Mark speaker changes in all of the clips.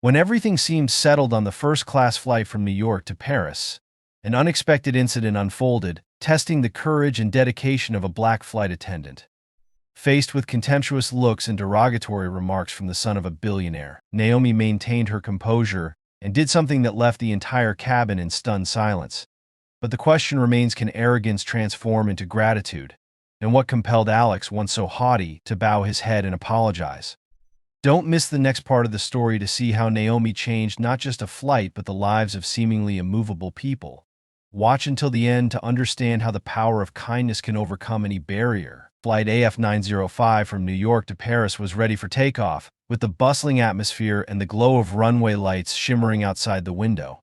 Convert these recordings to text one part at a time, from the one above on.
Speaker 1: When everything seemed settled on the first-class flight from New York to Paris, an unexpected incident unfolded, testing the courage and dedication of a black flight attendant. Faced with contemptuous looks and derogatory remarks from the son of a billionaire, Naomi maintained her composure and did something that left the entire cabin in stunned silence. But the question remains, can arrogance transform into gratitude? And what compelled Alex, once so haughty, to bow his head and apologize? Don't miss the next part of the story to see how Naomi changed not just a flight but the lives of seemingly immovable people. Watch until the end to understand how the power of kindness can overcome any barrier. Flight AF905 from New York to Paris was ready for takeoff, with the bustling atmosphere and the glow of runway lights shimmering outside the window.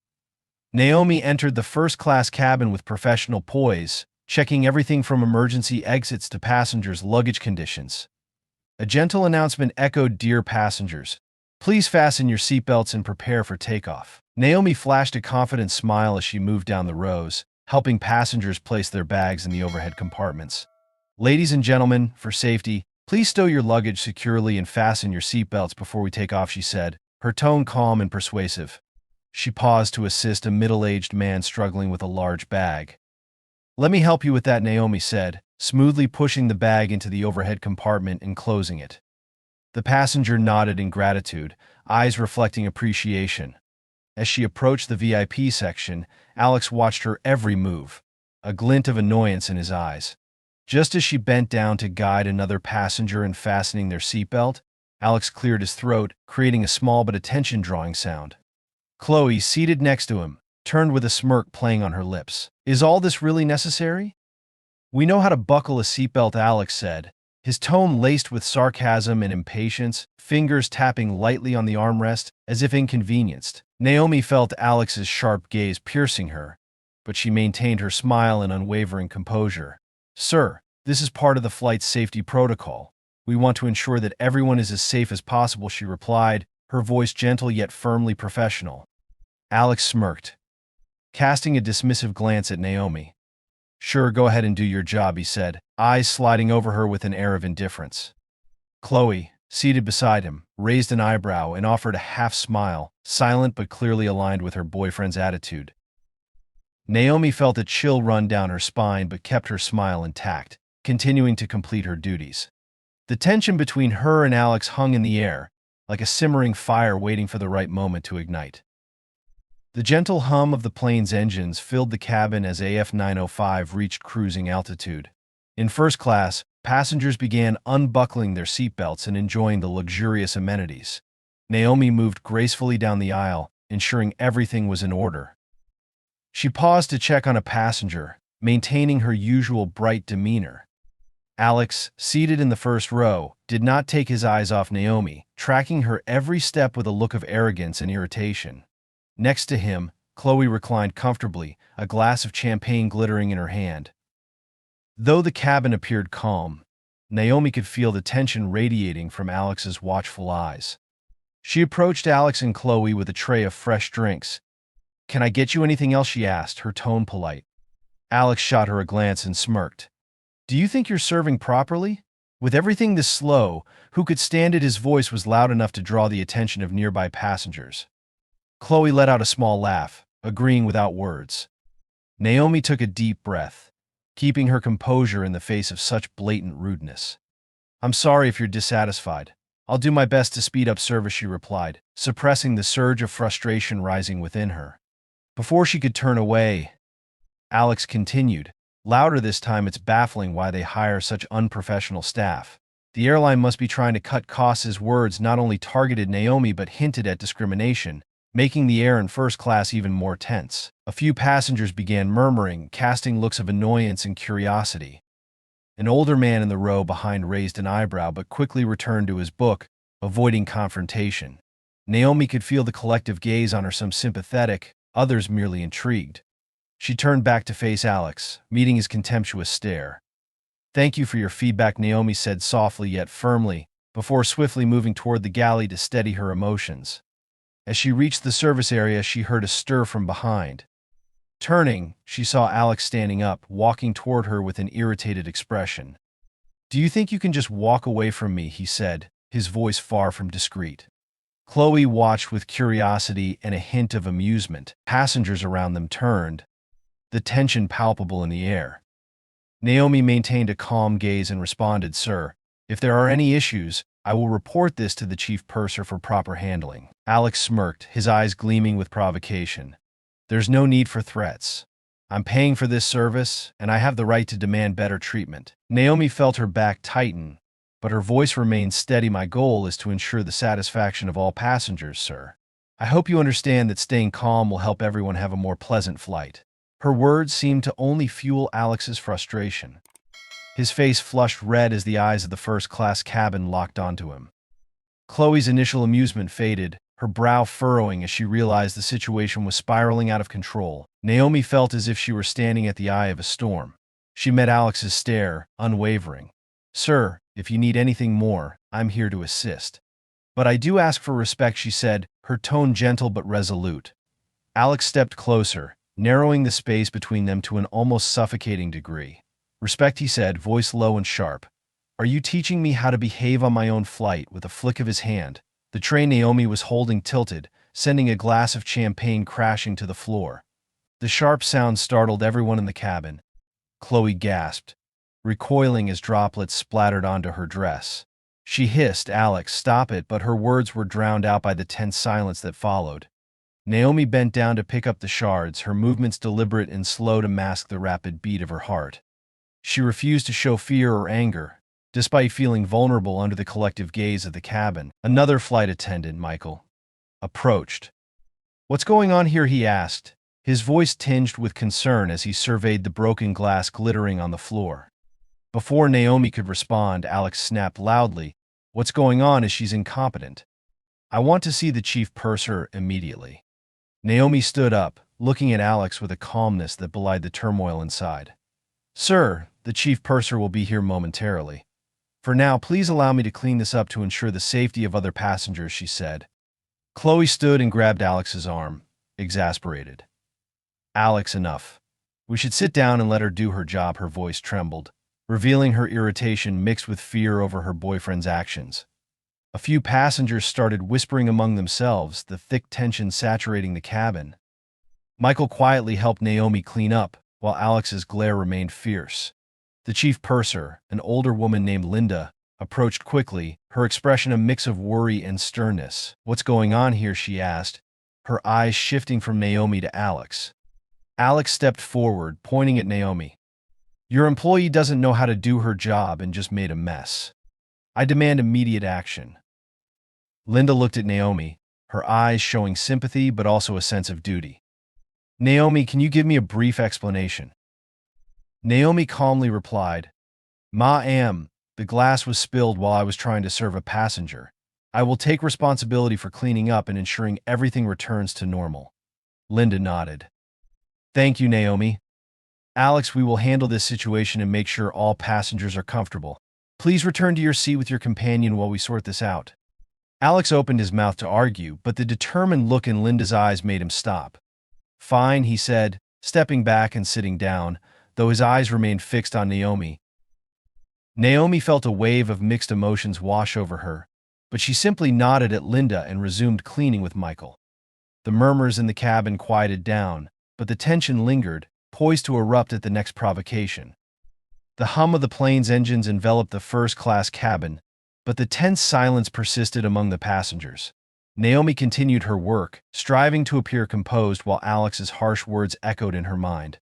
Speaker 1: Naomi entered the first-class cabin with professional poise, checking everything from emergency exits to passengers' luggage conditions. A gentle announcement echoed, "Dear passengers, please fasten your seatbelts and prepare for takeoff." Naomi flashed a confident smile as she moved down the rows, helping passengers place their bags in the overhead compartments. "Ladies and gentlemen, for safety, please stow your luggage securely and fasten your seatbelts before we take off," she said, her tone calm and persuasive. She paused to assist a middle-aged man struggling with a large bag. "Let me help you with that," Naomi said, smoothly pushing the bag into the overhead compartment and closing it. The passenger nodded in gratitude, eyes reflecting appreciation. As she approached the VIP section, Alex watched her every move, a glint of annoyance in his eyes. Just as she bent down to guide another passenger in fastening their seatbelt, Alex cleared his throat, creating a small but attention-drawing sound. Chloe, seated next to him, turned with a smirk playing on her lips. "Is all this really necessary?" "We know how to buckle a seatbelt," Alex said, his tone laced with sarcasm and impatience, fingers tapping lightly on the armrest as if inconvenienced. Naomi felt Alex's sharp gaze piercing her, but she maintained her smile and unwavering composure. "Sir, this is part of the flight's safety protocol. We want to ensure that everyone is as safe as possible," she replied, her voice gentle yet firmly professional. Alex smirked, casting a dismissive glance at Naomi. "Sure, go ahead and do your job," he said, eyes sliding over her with an air of indifference. Chloe, seated beside him, raised an eyebrow and offered a half smile, silent but clearly aligned with her boyfriend's attitude. Naomi felt a chill run down her spine but kept her smile intact, continuing to complete her duties. The tension between her and Alex hung in the air, like a simmering fire waiting for the right moment to ignite. The gentle hum of the plane's engines filled the cabin as AF905 reached cruising altitude. In first class, passengers began unbuckling their seatbelts and enjoying the luxurious amenities. Naomi moved gracefully down the aisle, ensuring everything was in order. She paused to check on a passenger, maintaining her usual bright demeanor. Alex, seated in the first row, did not take his eyes off Naomi, tracking her every step with a look of arrogance and irritation. Next to him, Chloe reclined comfortably, a glass of champagne glittering in her hand. Though the cabin appeared calm, Naomi could feel the tension radiating from Alex's watchful eyes. She approached Alex and Chloe with a tray of fresh drinks. "Can I get you anything else?" she asked, her tone polite. Alex shot her a glance and smirked. "Do you think you're serving properly? With everything this slow, who could stand it?" His voice was loud enough to draw the attention of nearby passengers. Chloe let out a small laugh, agreeing without words. Naomi took a deep breath, keeping her composure in the face of such blatant rudeness. "I'm sorry if you're dissatisfied. I'll do my best to speed up service," she replied, suppressing the surge of frustration rising within her. Before she could turn away, Alex continued, louder this time. "It's baffling why they hire such unprofessional staff. The airline must be trying to cut costs." His words not only targeted Naomi but hinted at discrimination, making the air in first class even more tense. A few passengers began murmuring, casting looks of annoyance and curiosity. An older man in the row behind raised an eyebrow but quickly returned to his book, avoiding confrontation. Naomi could feel the collective gaze on her, some sympathetic, others merely intrigued. She turned back to face Alex, meeting his contemptuous stare. "Thank you for your feedback," Naomi said softly yet firmly, before swiftly moving toward the galley to steady her emotions. As she reached the service area, she heard a stir from behind. Turning, she saw Alex standing up, walking toward her with an irritated expression. "Do you think you can just walk away from me?" he said, his voice far from discreet. Chloe watched with curiosity and a hint of amusement. Passengers around them turned, the tension palpable in the air. Naomi maintained a calm gaze and responded, "Sir, if there are any issues, I will report this to the chief purser for proper handling." Alex smirked, his eyes gleaming with provocation. "There's no need for threats. I'm paying for this service, and I have the right to demand better treatment." Naomi felt her back tighten, but her voice remained steady. "My goal is to ensure the satisfaction of all passengers, sir. I hope you understand that staying calm will help everyone have a more pleasant flight." Her words seemed to only fuel Alex's frustration. His face flushed red as the eyes of the first-class cabin locked onto him. Chloe's initial amusement faded, her brow furrowing as she realized the situation was spiraling out of control. Naomi felt as if she were standing at the eye of a storm. She met Alex's stare, unwavering. "Sir, if you need anything more, I'm here to assist. But I do ask for respect," she said, her tone gentle but resolute. Alex stepped closer, narrowing the space between them to an almost suffocating degree. "Respect," he said, voice low and sharp. "Are you teaching me how to behave on my own flight?" With a flick of his hand, the tray Naomi was holding tilted, sending a glass of champagne crashing to the floor. The sharp sound startled everyone in the cabin. Chloe gasped, recoiling as droplets splattered onto her dress. She hissed, "Alex, stop it," but her words were drowned out by the tense silence that followed. Naomi bent down to pick up the shards, her movements deliberate and slow to mask the rapid beat of her heart. She refused to show fear or anger, despite feeling vulnerable under the collective gaze of the cabin. Another flight attendant, Michael, approached. "What's going on here?" he asked, his voice tinged with concern as he surveyed the broken glass glittering on the floor. Before Naomi could respond, Alex snapped loudly, "What's going on is she's incompetent. I want to see the chief purser immediately." Naomi stood up, looking at Alex with a calmness that belied the turmoil inside. "Sir, the chief purser will be here momentarily. For now, please allow me to clean this up to ensure the safety of other passengers," she said. Chloe stood and grabbed Alex's arm, exasperated. "Alex, enough. We should sit down and let her do her job." Her voice trembled, revealing her irritation mixed with fear over her boyfriend's actions. A few passengers started whispering among themselves, the thick tension saturating the cabin. Michael quietly helped Naomi clean up, while Alex's glare remained fierce. The chief purser, an older woman named Linda, approached quickly, her expression a mix of worry and sternness. "What's going on here?" she asked, her eyes shifting from Naomi to Alex. Alex stepped forward, pointing at Naomi. "Your employee doesn't know how to do her job and just made a mess. I demand immediate action." Linda looked at Naomi, her eyes showing sympathy but also a sense of duty. "Naomi, can you give me a brief explanation?" Naomi calmly replied, "Ma'am, the glass was spilled while I was trying to serve a passenger. I will take responsibility for cleaning up and ensuring everything returns to normal." Linda nodded. "Thank you, Naomi. Alex, we will handle this situation and make sure all passengers are comfortable. Please return to your seat with your companion while we sort this out." Alex opened his mouth to argue, but the determined look in Linda's eyes made him stop. "Fine," he said, stepping back and sitting down, though his eyes remained fixed on Naomi. Naomi felt a wave of mixed emotions wash over her, but she simply nodded at Linda and resumed cleaning with Michael. The murmurs in the cabin quieted down, but the tension lingered, poised to erupt at the next provocation. The hum of the plane's engines enveloped the first-class cabin, but the tense silence persisted among the passengers. Naomi continued her work, striving to appear composed while Alex's harsh words echoed in her mind.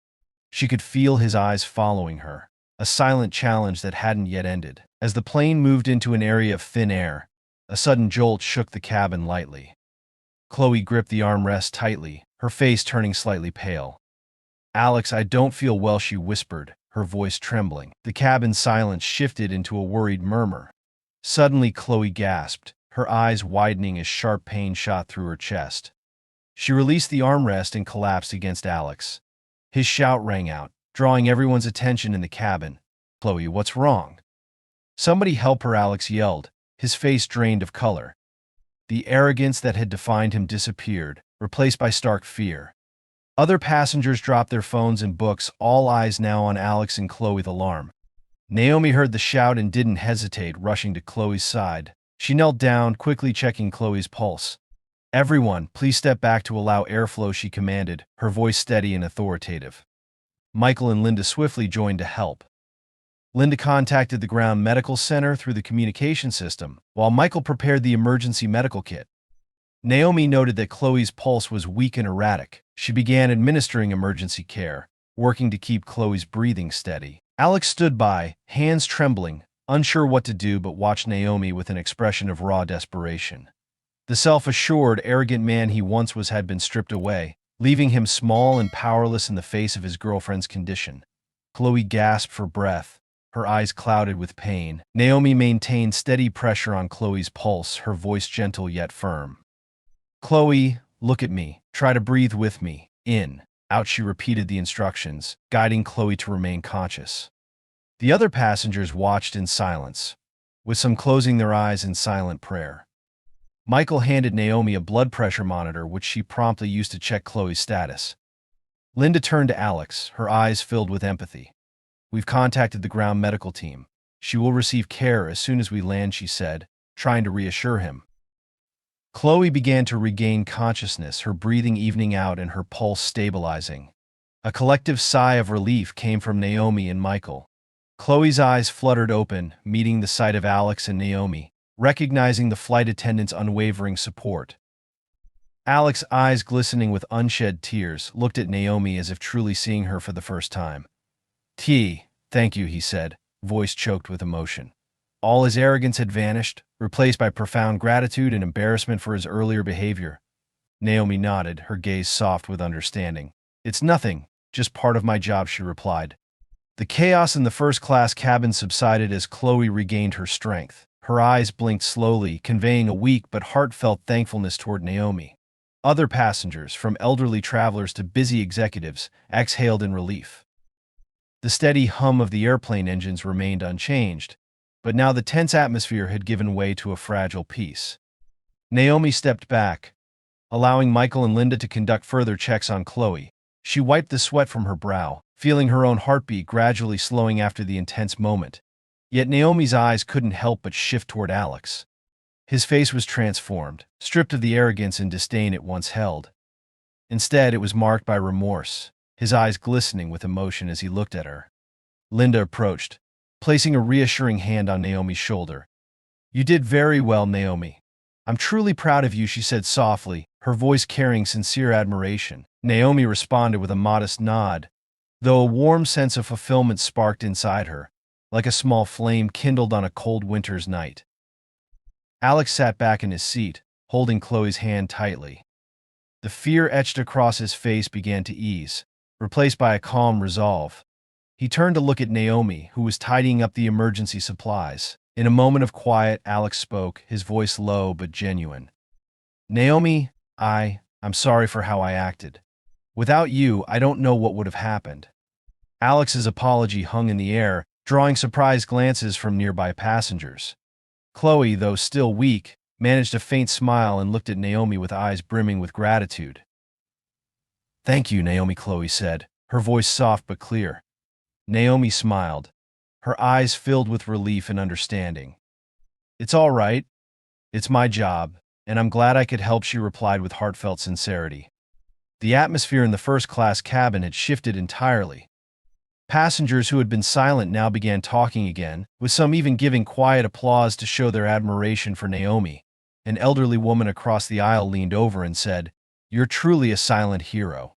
Speaker 1: She could feel his eyes following her, a silent challenge that hadn't yet ended. As the plane moved into an area of thin air, a sudden jolt shook the cabin lightly. Chloe gripped the armrest tightly, her face turning slightly pale. "Alex, I don't feel well," she whispered, her voice trembling. The cabin's silence shifted into a worried murmur. Suddenly, Chloe gasped, her eyes widening as sharp pain shot through her chest. She released the armrest and collapsed against Alex. His shout rang out, drawing everyone's attention in the cabin. "Chloe, what's wrong?" "Somebody help her," Alex yelled, his face drained of color. The arrogance that had defined him disappeared, replaced by stark fear. Other passengers dropped their phones and books, all eyes now on Alex and Chloe with alarm. Naomi heard the shout and didn't hesitate, rushing to Chloe's side. She knelt down, quickly checking Chloe's pulse. "Everyone, please step back to allow airflow," she commanded, her voice steady and authoritative. Michael and Linda swiftly joined to help. Linda contacted the ground medical center through the communication system, while Michael prepared the emergency medical kit. Naomi noted that Chloe's pulse was weak and erratic. She began administering emergency care, working to keep Chloe's breathing steady. Alex stood by, hands trembling, unsure what to do but watched Naomi with an expression of raw desperation. The self-assured, arrogant man he once was had been stripped away, leaving him small and powerless in the face of his girlfriend's condition. Chloe gasped for breath, her eyes clouded with pain. Naomi maintained steady pressure on Chloe's pulse, her voice gentle yet firm. "Chloe, look at me. Try to breathe with me. In, out," she repeated the instructions, guiding Chloe to remain conscious. The other passengers watched in silence, with some closing their eyes in silent prayer. Michael handed Naomi a blood pressure monitor, which she promptly used to check Chloe's status. Linda turned to Alex, her eyes filled with empathy. "We've contacted the ground medical team. She will receive care as soon as we land," she said, trying to reassure him. Chloe began to regain consciousness, her breathing evening out and her pulse stabilizing. A collective sigh of relief came from Naomi and Michael. Chloe's eyes fluttered open, meeting the sight of Alex and Naomi, recognizing the flight attendant's unwavering support. Alex's eyes glistening with unshed tears, looked at Naomi as if truly seeing her for the first time. "Thank you," he said, voice choked with emotion. All his arrogance had vanished, replaced by profound gratitude and embarrassment for his earlier behavior. Naomi nodded, her gaze soft with understanding. "It's nothing, just part of my job," she replied. The chaos in the first-class cabin subsided as Chloe regained her strength. Her eyes blinked slowly, conveying a weak but heartfelt thankfulness toward Naomi. Other passengers, from elderly travelers to busy executives, exhaled in relief. The steady hum of the airplane engines remained unchanged, but now the tense atmosphere had given way to a fragile peace. Naomi stepped back, allowing Michael and Linda to conduct further checks on Chloe. She wiped the sweat from her brow, feeling her own heartbeat gradually slowing after the intense moment. Yet Naomi's eyes couldn't help but shift toward Alex. His face was transformed, stripped of the arrogance and disdain it once held. Instead, it was marked by remorse, his eyes glistening with emotion as he looked at her. Linda approached, placing a reassuring hand on Naomi's shoulder. "You did very well, Naomi. I'm truly proud of you," she said softly, her voice carrying sincere admiration. Naomi responded with a modest nod, though a warm sense of fulfillment sparked inside her, like a small flame kindled on a cold winter's night. Alex sat back in his seat, holding Chloe's hand tightly. The fear etched across his face began to ease, replaced by a calm resolve. He turned to look at Naomi, who was tidying up the emergency supplies. In a moment of quiet, Alex spoke, his voice low but genuine. "Naomi, I'm sorry for how I acted. Without you, I don't know what would have happened." Alex's apology hung in the air, drawing surprised glances from nearby passengers. Chloe, though still weak, managed a faint smile and looked at Naomi with eyes brimming with gratitude. "Thank you, Naomi," Chloe said, her voice soft but clear. Naomi smiled, her eyes filled with relief and understanding. "It's all right. It's my job, and I'm glad I could help," she replied with heartfelt sincerity. The atmosphere in the first-class cabin had shifted entirely. Passengers who had been silent now began talking again, with some even giving quiet applause to show their admiration for Naomi. An elderly woman across the aisle leaned over and said, "You're truly a silent hero.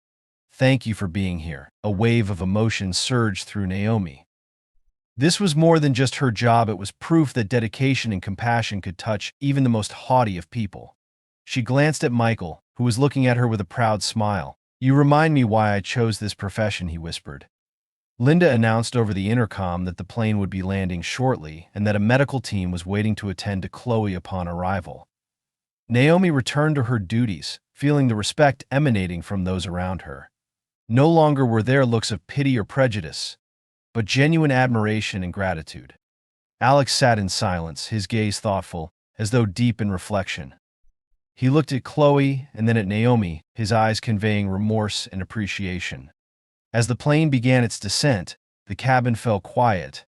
Speaker 1: Thank you for being here." A wave of emotion surged through Naomi. This was more than just her job, it was proof that dedication and compassion could touch even the most haughty of people. She glanced at Michael, who was looking at her with a proud smile. "You remind me why I chose this profession," he whispered. Linda announced over the intercom that the plane would be landing shortly and that a medical team was waiting to attend to Chloe upon arrival. Naomi returned to her duties, feeling the respect emanating from those around her. No longer were there looks of pity or prejudice, but genuine admiration and gratitude. Alex sat in silence, his gaze thoughtful, as though deep in reflection. He looked at Chloe and then at Naomi, his eyes conveying remorse and appreciation. As the plane began its descent, the cabin fell quiet,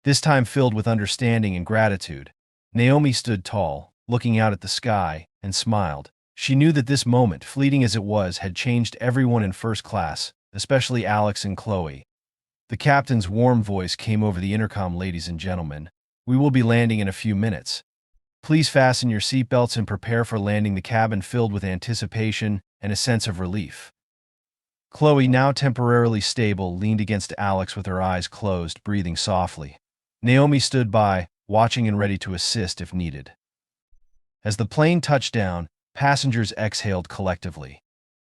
Speaker 1: this time filled with understanding and gratitude. Naomi stood tall, looking out at the sky, and smiled. She knew that this moment, fleeting as it was, had changed everyone in first class, especially Alex and Chloe. The captain's warm voice came over the intercom. Ladies and gentlemen, we will be landing in a few minutes. Please fasten your seatbelts and prepare for landing. The cabin filled with anticipation and a sense of relief. Chloe, now temporarily stable, leaned against Alex with her eyes closed, breathing softly. Naomi stood by, watching and ready to assist if needed. As the plane touched down, passengers exhaled collectively.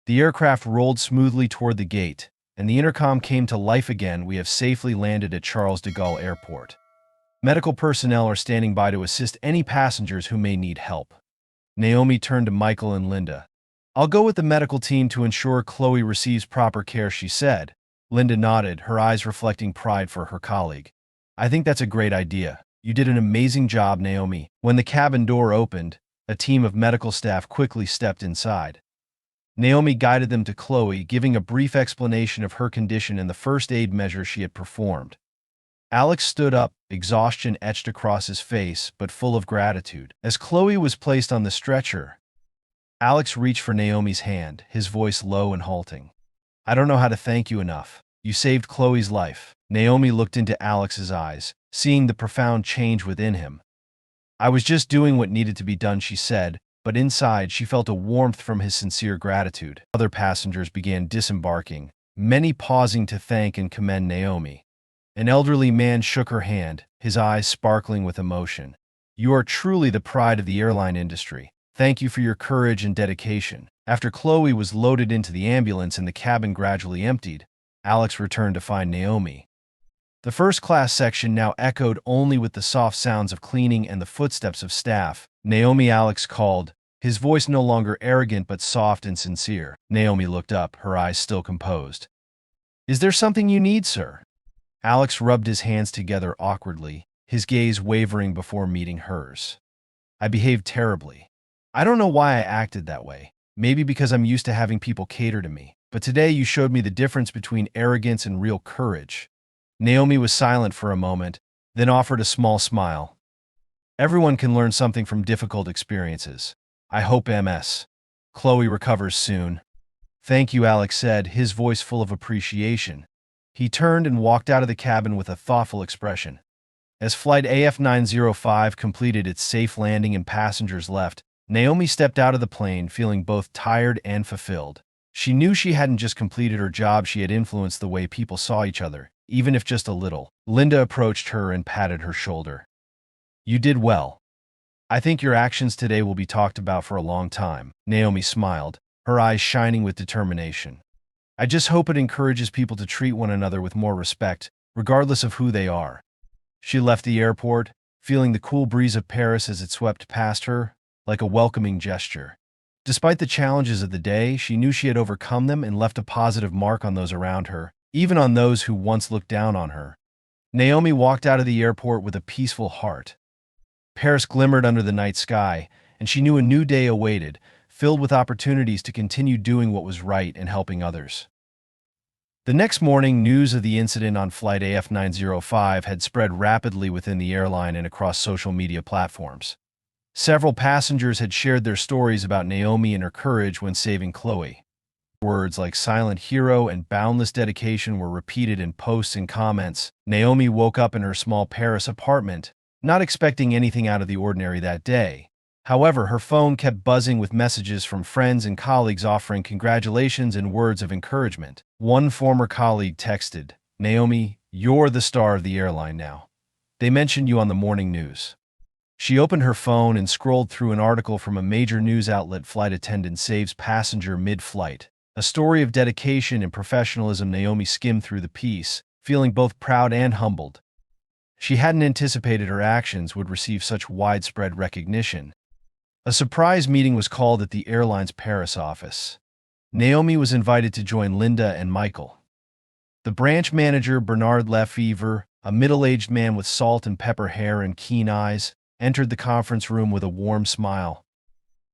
Speaker 1: The aircraft rolled smoothly toward the gate, and the intercom came to life again. We have safely landed at Charles de Gaulle Airport. Medical personnel are standing by to assist any passengers who may need help. Naomi turned to Michael and Linda. I'll go with the medical team to ensure Chloe receives proper care, she said. Linda nodded, her eyes reflecting pride for her colleague. I think that's a great idea. You did an amazing job, Naomi. When the cabin door opened, a team of medical staff quickly stepped inside. Naomi guided them to Chloe, giving a brief explanation of her condition and the first aid measures she had performed. Alex stood up, exhaustion etched across his face, but full of gratitude. As Chloe was placed on the stretcher, Alex reached for Naomi's hand, his voice low and halting. I don't know how to thank you enough. You saved Chloe's life. Naomi looked into Alex's eyes, seeing the profound change within him. I was just doing what needed to be done, she said, but inside she felt a warmth from his sincere gratitude. Other passengers began disembarking, many pausing to thank and commend Naomi. An elderly man shook her hand, his eyes sparkling with emotion. You are truly the pride of the airline industry. Thank you for your courage and dedication. After Chloe was loaded into the ambulance and the cabin gradually emptied, Alex returned to find Naomi. The first-class section now echoed only with the soft sounds of cleaning and the footsteps of staff. Naomi, Alex called, his voice no longer arrogant but soft and sincere. Naomi looked up, her eyes still composed. Is there something you need, sir? Alex rubbed his hands together awkwardly, his gaze wavering before meeting hers. I behaved terribly. I don't know why I acted that way. Maybe because I'm used to having people cater to me. But today you showed me the difference between arrogance and real courage. Naomi was silent for a moment, then offered a small smile. Everyone can learn something from difficult experiences. I hope Ms. Chloe recovers soon. Thank you, Alex said, his voice full of appreciation. He turned and walked out of the cabin with a thoughtful expression. As Flight AF905 completed its safe landing and passengers left, Naomi stepped out of the plane feeling both tired and fulfilled. She knew she hadn't just completed her job, she had influenced the way people saw each other, even if just a little. Linda approached her and patted her shoulder. You did well. I think your actions today will be talked about for a long time. Naomi smiled, her eyes shining with determination. I just hope it encourages people to treat one another with more respect, regardless of who they are. She left the airport, feeling the cool breeze of Paris as it swept past her, like a welcoming gesture. Despite the challenges of the day, she knew she had overcome them and left a positive mark on those around her, even on those who once looked down on her. Naomi walked out of the airport with a peaceful heart. Paris glimmered under the night sky, and she knew a new day awaited, filled with opportunities to continue doing what was right and helping others. The next morning, news of the incident on Flight AF905 had spread rapidly within the airline and across social media platforms. Several passengers had shared their stories about Naomi and her courage when saving Chloe. Words like silent hero and boundless dedication were repeated in posts and comments. Naomi woke up in her small Paris apartment, not expecting anything out of the ordinary that day. However, her phone kept buzzing with messages from friends and colleagues offering congratulations and words of encouragement. One former colleague texted, Naomi, you're the star of the airline now. They mentioned you on the morning news. She opened her phone and scrolled through an article from a major news outlet. Flight attendant saves passenger mid-flight. A story of dedication and professionalism. Naomi skimmed through the piece, feeling both proud and humbled. She hadn't anticipated her actions would receive such widespread recognition. A surprise meeting was called at the airline's Paris office. Naomi was invited to join Linda and Michael. The branch manager, Bernard Lefevre, a middle-aged man with salt and pepper hair and keen eyes, entered the conference room with a warm smile.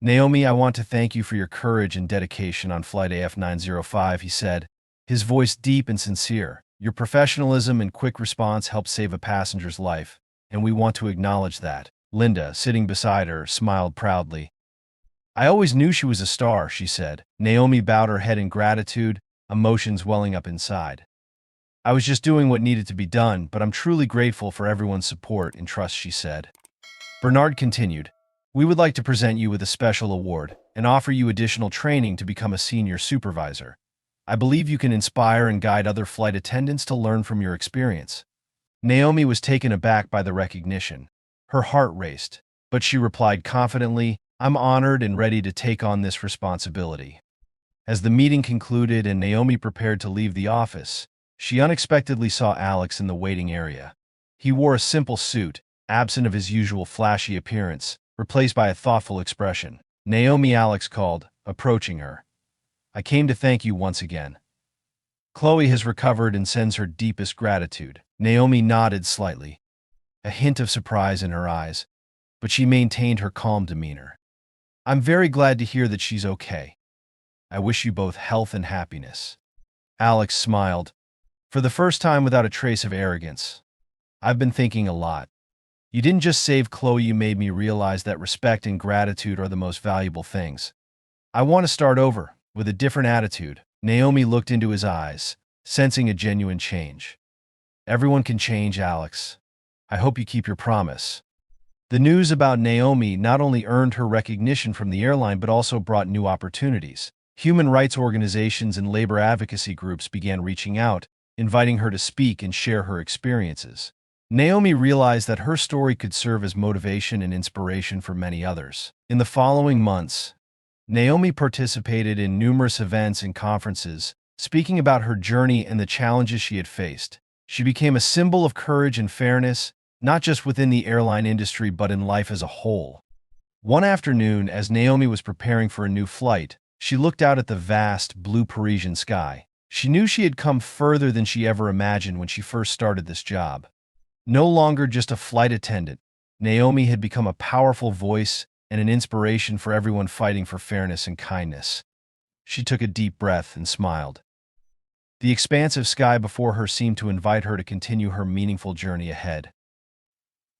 Speaker 1: Naomi, I want to thank you for your courage and dedication on Flight AF905, he said, his voice deep and sincere. Your professionalism and quick response helped save a passenger's life, and we want to acknowledge that. Linda, sitting beside her, smiled proudly. I always knew she was a star, she said. Naomi bowed her head in gratitude, emotions welling up inside. I was just doing what needed to be done, but I'm truly grateful for everyone's support and trust, she said. Bernard continued, we would like to present you with a special award and offer you additional training to become a senior supervisor. I believe you can inspire and guide other flight attendants to learn from your experience. Naomi was taken aback by the recognition. Her heart raced, but she replied confidently, I'm honored and ready to take on this responsibility. As the meeting concluded and Naomi prepared to leave the office, she unexpectedly saw Alex in the waiting area. He wore a simple suit, absent of his usual flashy appearance, replaced by a thoughtful expression. Naomi, Alex called, approaching her. I came to thank you once again. Chloe has recovered and sends her deepest gratitude. Naomi nodded slightly, a hint of surprise in her eyes, but she maintained her calm demeanor. I'm very glad to hear that she's okay. I wish you both health and happiness. Alex smiled, for the first time without a trace of arrogance. I've been thinking a lot. You didn't just save Chloe, you made me realize that respect and gratitude are the most valuable things. I want to start over, with a different attitude. Naomi looked into his eyes, sensing a genuine change. Everyone can change, Alex. I hope you keep your promise. The news about Naomi not only earned her recognition from the airline but also brought new opportunities. Human rights organizations and labor advocacy groups began reaching out, inviting her to speak and share her experiences. Naomi realized that her story could serve as motivation and inspiration for many others. In the following months, Naomi participated in numerous events and conferences, speaking about her journey and the challenges she had faced. She became a symbol of courage and fairness, not just within the airline industry but in life as a whole. One afternoon, as Naomi was preparing for a new flight, she looked out at the vast, blue Parisian sky. She knew she had come further than she ever imagined when she first started this job. No longer just a flight attendant, Naomi had become a powerful voice and an inspiration for everyone fighting for fairness and kindness. She took a deep breath and smiled. The expansive sky before her seemed to invite her to continue her meaningful journey ahead.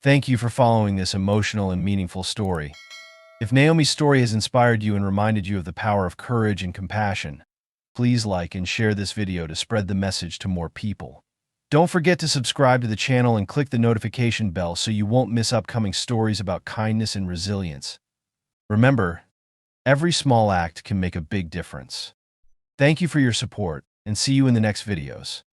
Speaker 1: Thank you for following this emotional and meaningful story. If Naomi's story has inspired you and reminded you of the power of courage and compassion, please like and share this video to spread the message to more people. Don't forget to subscribe to the channel and click the notification bell so you won't miss upcoming stories about kindness and resilience. Remember, every small act can make a big difference. Thank you for your support, and see you in the next videos.